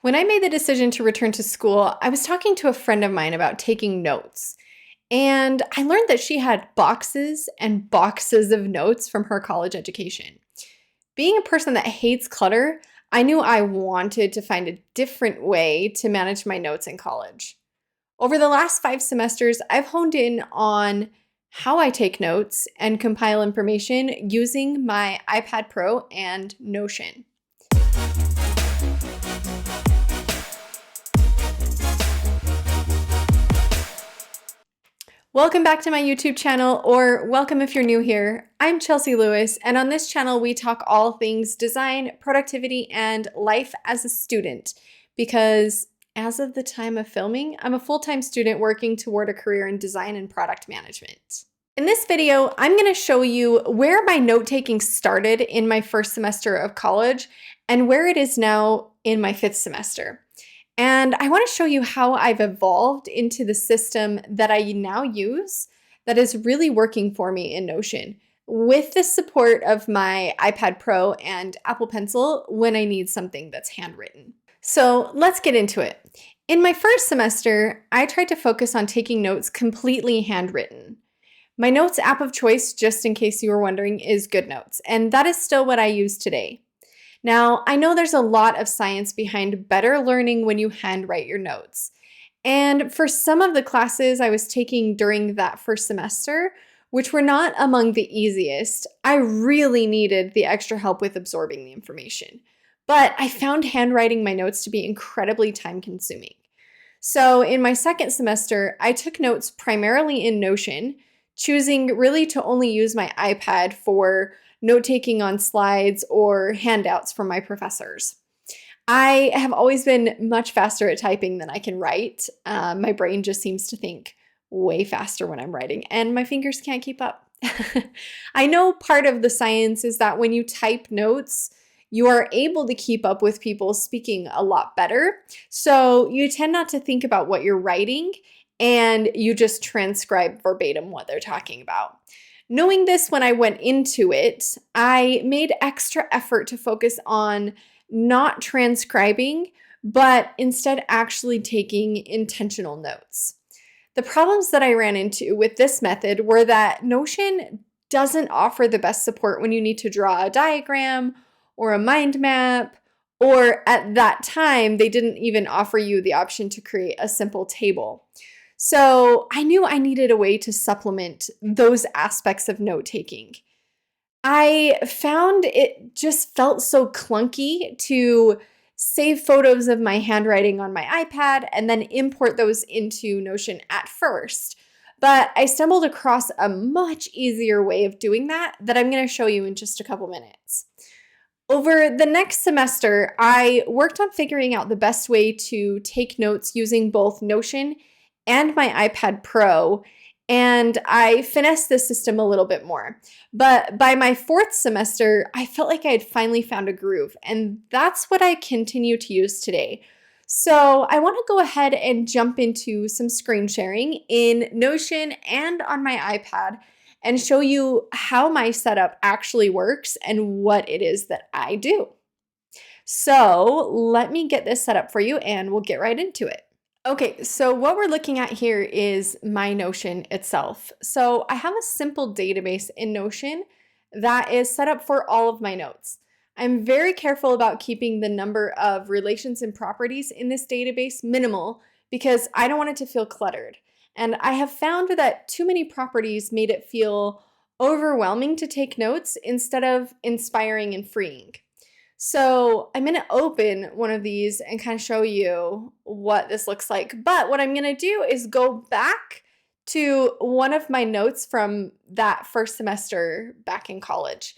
When I made the decision to return to school, I was talking to a friend of mine about taking notes. And I learned that she had boxes and boxes of notes from her college education. Being a person that hates clutter, I knew I wanted to find a different way to manage my notes in college. Over the last 5 semesters, I've honed in on how I take notes and compile information using my iPad Pro and Notion. Welcome back to my YouTube channel, or welcome if you're new here. I'm Chelsea Lewis, and on this channel we talk all things design, productivity, and life as a student, because as of the time of filming, I'm a full-time student working toward a career in design and product management. In this video, I'm going to show you where my note-taking started in my first semester of college and where it is now in my 5th semester. And I want to show you how I've evolved into the system that I now use that is really working for me in Notion with the support of my iPad Pro and Apple Pencil when I need something that's handwritten. So let's get into it. In my first semester, I tried to focus on taking notes completely handwritten. My notes app of choice, just in case you were wondering, is GoodNotes, and that is still what I use today. Now, I know there's a lot of science behind better learning when you handwrite your notes. And for some of the classes I was taking during that first semester, which were not among the easiest, I really needed the extra help with absorbing the information. But I found handwriting my notes to be incredibly time-consuming. So in my second semester, I took notes primarily in Notion, choosing really to only use my iPad for note-taking on slides or handouts from my professors. I have always been much faster at typing than I can write. My brain just seems to think way faster when I'm writing, and my fingers can't keep up. I know part of the science is that when you type notes, you are able to keep up with people speaking a lot better. So you tend not to think about what you're writing, and you just transcribe verbatim what they're talking about. Knowing this when I went into it, I made extra effort to focus on not transcribing, but instead actually taking intentional notes. The problems that I ran into with this method were that Notion doesn't offer the best support when you need to draw a diagram or a mind map, or at that time, they didn't even offer you the option to create a simple table. So I knew I needed a way to supplement those aspects of note-taking. I found it just felt so clunky to save photos of my handwriting on my iPad and then import those into Notion at first. But I stumbled across a much easier way of doing that I'm going to show you in just a couple minutes. Over the next semester, I worked on figuring out the best way to take notes using both Notion and my iPad Pro, and I finessed the system a little bit more. But by my 4th semester, I felt like I had finally found a groove, and that's what I continue to use today. So I want to go ahead and jump into some screen sharing in Notion and on my iPad and show you how my setup actually works and what it is that I do. So let me get this set up for you and we'll get right into it. Okay, so what we're looking at here is my Notion itself. So I have a simple database in Notion that is set up for all of my notes. I'm very careful about keeping the number of relations and properties in this database minimal because I don't want it to feel cluttered. And I have found that too many properties made it feel overwhelming to take notes instead of inspiring and freeing. So I'm going to open one of these and kind of show you what this looks like. But what I'm going to do is go back to one of my notes from that first semester back in college.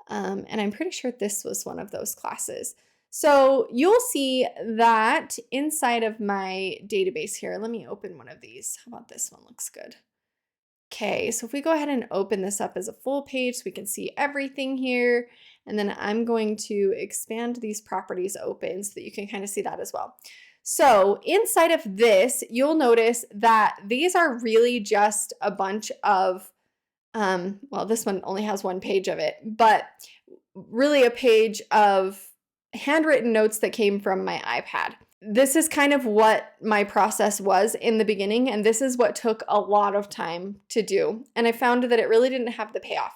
And I'm pretty sure this was one of those classes. So you'll see that inside of my database here. Let me open one of these. How about this one? Looks good. Okay, so if we go ahead and open this up as a full page so we can see everything here, and then I'm going to expand these properties open so that you can kind of see that as well. So inside of this, you'll notice that these are really just a bunch of, well, this one only has one page of it, but really a page of handwritten notes that came from my iPad. this is kind of what my process was in the beginning, and this is what took a lot of time to do. And I found that it really didn't have the payoff.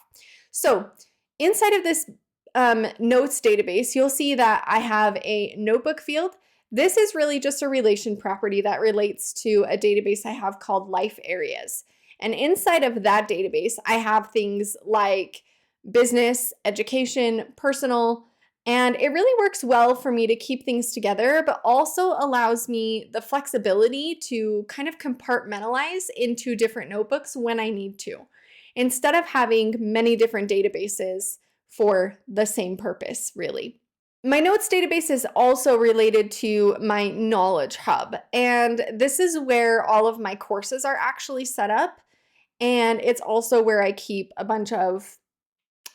So inside of this notes database, you'll see that I have a notebook field. This is really just a relation property that relates to a database I have called life areas. And inside of that database, I have things like business, education, personal, and it really works well for me to keep things together, but also allows me the flexibility to kind of compartmentalize into different notebooks when I need to, instead of having many different databases for the same purpose, really. My notes database is also related to my knowledge hub, and this is where all of my courses are actually set up, and it's also where I keep a bunch of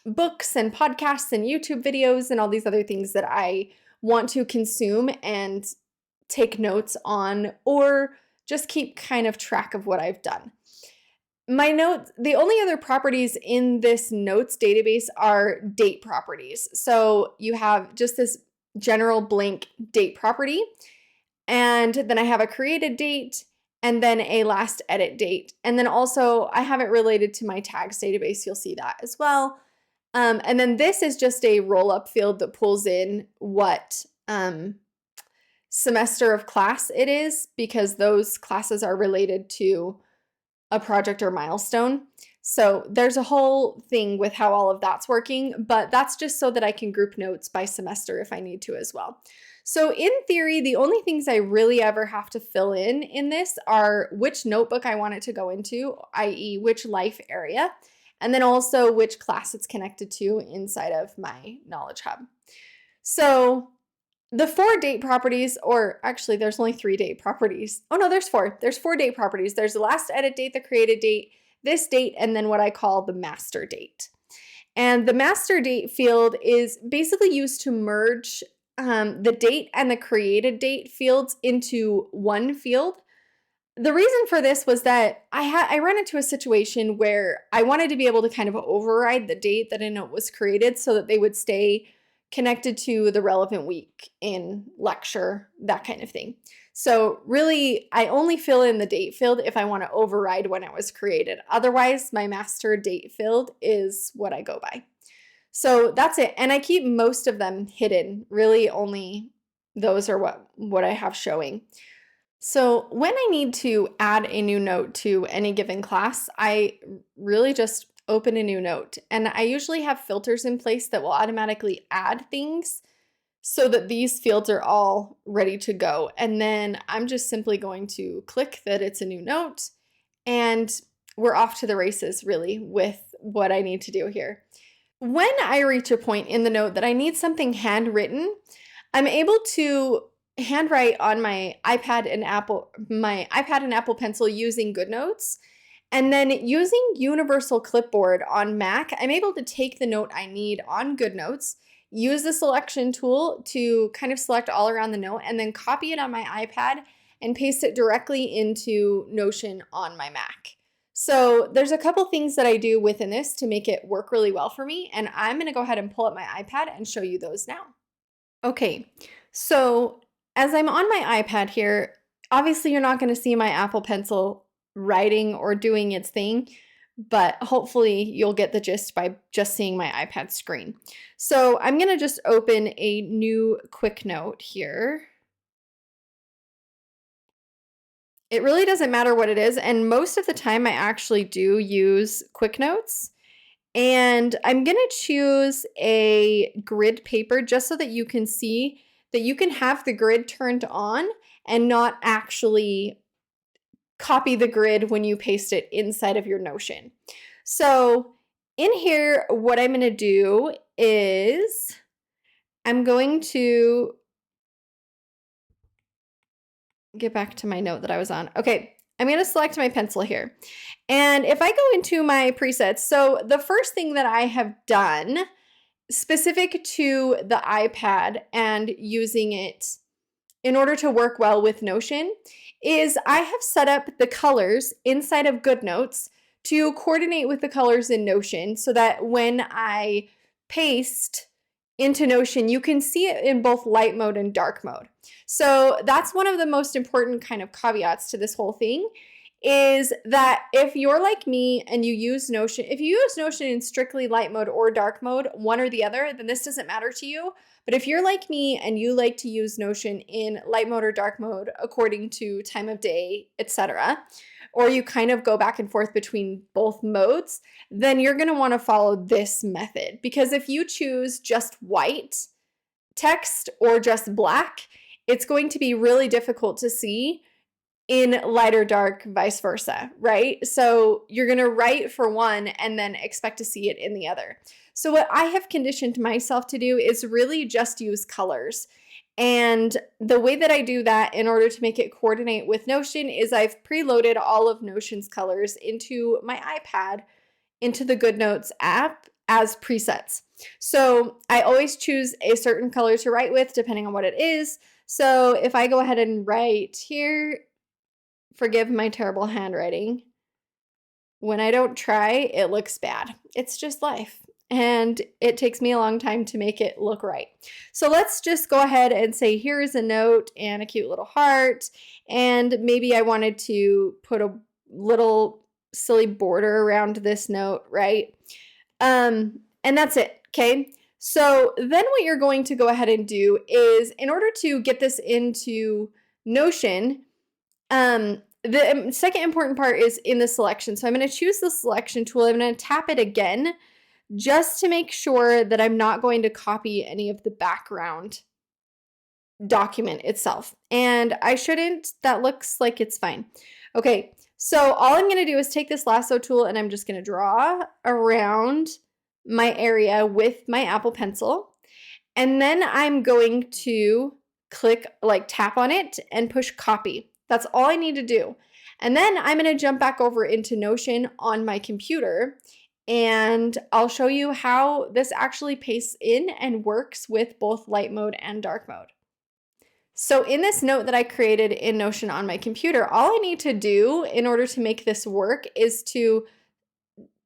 books and podcasts and YouTube videos and all these other things that I want to consume and take notes on, or just keep kind of track of what I've done. My notes, the only other properties in this notes database are date properties. So you have just this general blank date property, and then I have a created date, and then a last edit date. And then also I have it related to my tags database. You'll see that as well. And then this is just a roll-up field that pulls in what semester of class it is, because those classes are related to a project or milestone. So there's a whole thing with how all of that's working, but that's just so that I can group notes by semester if I need to as well. So in theory, the only things I really ever have to fill in this are which notebook I want it to go into, i.e. which life area, and then also which class it's connected to inside of my knowledge hub. So the 4 date properties, or actually there's only 3 date properties. Oh no, there's 4. There's 4 date properties. There's the last edit date, the created date, this date, and then what I call the master date. And the master date field is basically used to merge the date and the created date fields into one field. The reason for this was that I ran into a situation where I wanted to be able to kind of override the date that a note was created so that they would stay connected to the relevant week in lecture, that kind of thing. So really, I only fill in the date field if I want to override when it was created. Otherwise, my master date field is what I go by. So that's it. And I keep most of them hidden. Really, only those are what I have showing. So when I need to add a new note to any given class, I really just open a new note. And I usually have filters in place that will automatically add things so that these fields are all ready to go. And then I'm just simply going to click that it's a new note, and we're off to the races really with what I need to do here. When I reach a point in the note that I need something handwritten, I'm able to handwrite on my iPad and Apple Pencil using GoodNotes. And then using Universal Clipboard on Mac, I'm able to take the note I need on GoodNotes, use the selection tool to kind of select all around the note, and then copy it on my iPad and paste it directly into Notion on my Mac. So there's a couple things that I do within this to make it work really well for me, and I'm going to go ahead and pull up my iPad and show you those now. Okay, so as I'm on my iPad here, obviously you're not going to see my Apple Pencil writing or doing its thing, but hopefully you'll get the gist by just seeing my iPad screen. So I'm going to just open a new quick note here. It really doesn't matter what it is, and most of the time I actually do use quick notes. And I'm going to choose a grid paper just so that you can see that you can have the grid turned on and not actually copy the grid when you paste it inside of your Notion. So in here, what I'm going to do is I'm going to get back to my note that I was on. Okay, I'm going to select my pencil here. And if I go into my presets, so the first thing that I have done specific to the iPad and using it in order to work well with Notion is I have set up the colors inside of GoodNotes to coordinate with the colors in Notion so that when I paste into Notion, you can see it in both light mode and dark mode. So that's one of the most important kind of caveats to this whole thing, is that if you're like me and you use Notion, if you use Notion in strictly light mode or dark mode, one or the other, then this doesn't matter to you. But if you're like me and you like to use Notion in light mode or dark mode according to time of day, etc., or you kind of go back and forth between both modes, then you're going to want to follow this method. Because if you choose just white text or just black, it's going to be really difficult to see in light or dark, vice versa, right? So you're going to write for one and then expect to see it in the other. So what I have conditioned myself to do is really just use colors. And the way that I do that in order to make it coordinate with Notion is I've preloaded all of Notion's colors into my iPad, into the GoodNotes app as presets. So I always choose a certain color to write with depending on what it is. So if I go ahead and write here, forgive my terrible handwriting. When I don't try, it looks bad. It's just life. And it takes me a long time to make it look right. So let's just go ahead and say, here's a note and a cute little heart. And maybe I wanted to put a little silly border around this note, right? And that's it, okay? So then what you're going to go ahead and do is, in order to get this into Notion, the second important part is in the selection. So I'm going to choose the selection tool. I'm going to tap it again just to make sure that I'm not going to copy any of the background document itself. And I shouldn't. That looks like it's fine. Okay, so all I'm going to do is take this lasso tool and I'm just going to draw around my area with my Apple Pencil. And then I'm going to tap on it and push copy. That's all I need to do. And then I'm going to jump back over into Notion on my computer, and I'll show you how this actually pastes in and works with both light mode and dark mode. So in this note that I created in Notion on my computer, all I need to do in order to make this work is to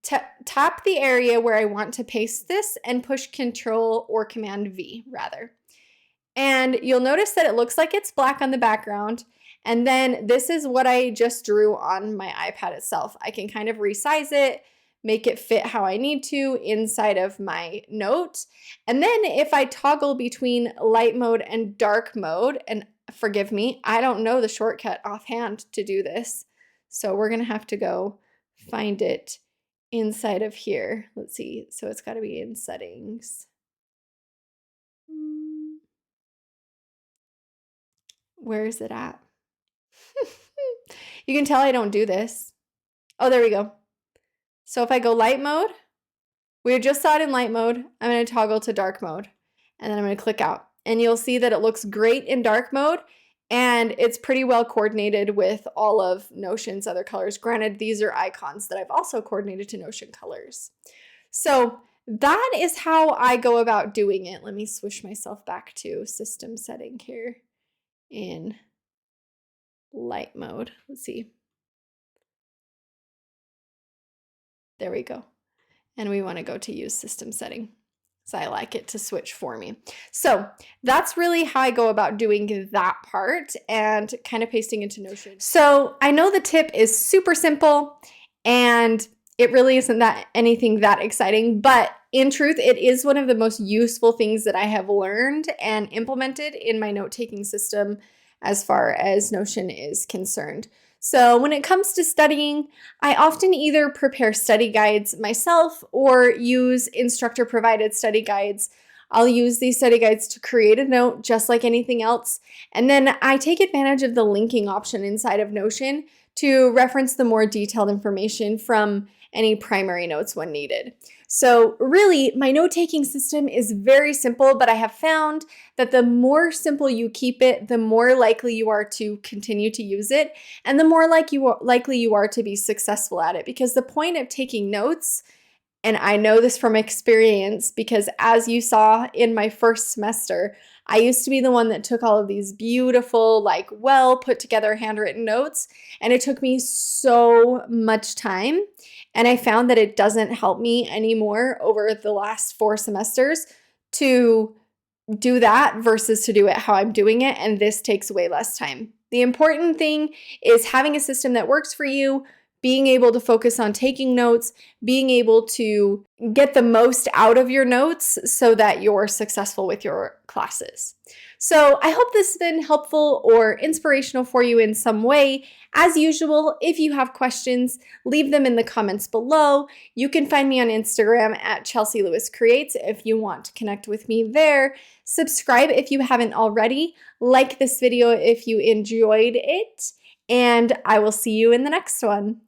tap the area where I want to paste this and push Control or Command V rather. And you'll notice that it looks like it's black on the background. And then this is what I just drew on my iPad itself. I can kind of resize it, make it fit how I need to inside of my note. And then if I toggle between light mode and dark mode, and forgive me, I don't know the shortcut offhand to do this. So we're going to have to go find it inside of here. Let's see. So it's got to be in settings. Where is it at? You can tell I don't do this. Oh, there we go. So if I go light mode, we just saw it in light mode. I'm going to toggle to dark mode and then I'm going to click out. And you'll see that it looks great in dark mode and it's pretty well coordinated with all of Notion's other colors. Granted, these are icons that I've also coordinated to Notion colors. So that is how I go about doing it. Let me switch myself back to system setting here in light mode. Let's see. There we go. And we want to go to use system setting. So I like it to switch for me. So that's really how I go about doing that part and kind of pasting into Notion. So I know the tip is super simple and it really isn't anything that exciting, but in truth, it is one of the most useful things that I have learned and implemented in my note-taking system as far as Notion is concerned. So when it comes to studying, I often either prepare study guides myself or use instructor-provided study guides. I'll use these study guides to create a note just like anything else. And then I take advantage of the linking option inside of Notion to reference the more detailed information from any primary notes when needed. So really, my note-taking system is very simple, but I have found that the more simple you keep it, the more likely you are to continue to use it, and the more likely you are to be successful at it. Because the point of taking notes, and I know this from experience because as you saw in my first semester, I used to be the one that took all of these beautiful, well put together handwritten notes, and it took me so much time. And I found that it doesn't help me anymore over the last 4 semesters to do that versus to do it how I'm doing it, and this takes way less time. The important thing is having a system that works for you, being able to focus on taking notes, being able to get the most out of your notes so that you're successful with your classes. So I hope this has been helpful or inspirational for you in some way. As usual, if you have questions, leave them in the comments below. You can find me on Instagram at Chelsea Lewis Creates if you want to connect with me there. Subscribe if you haven't already. Like this video if you enjoyed it, and I will see you in the next one.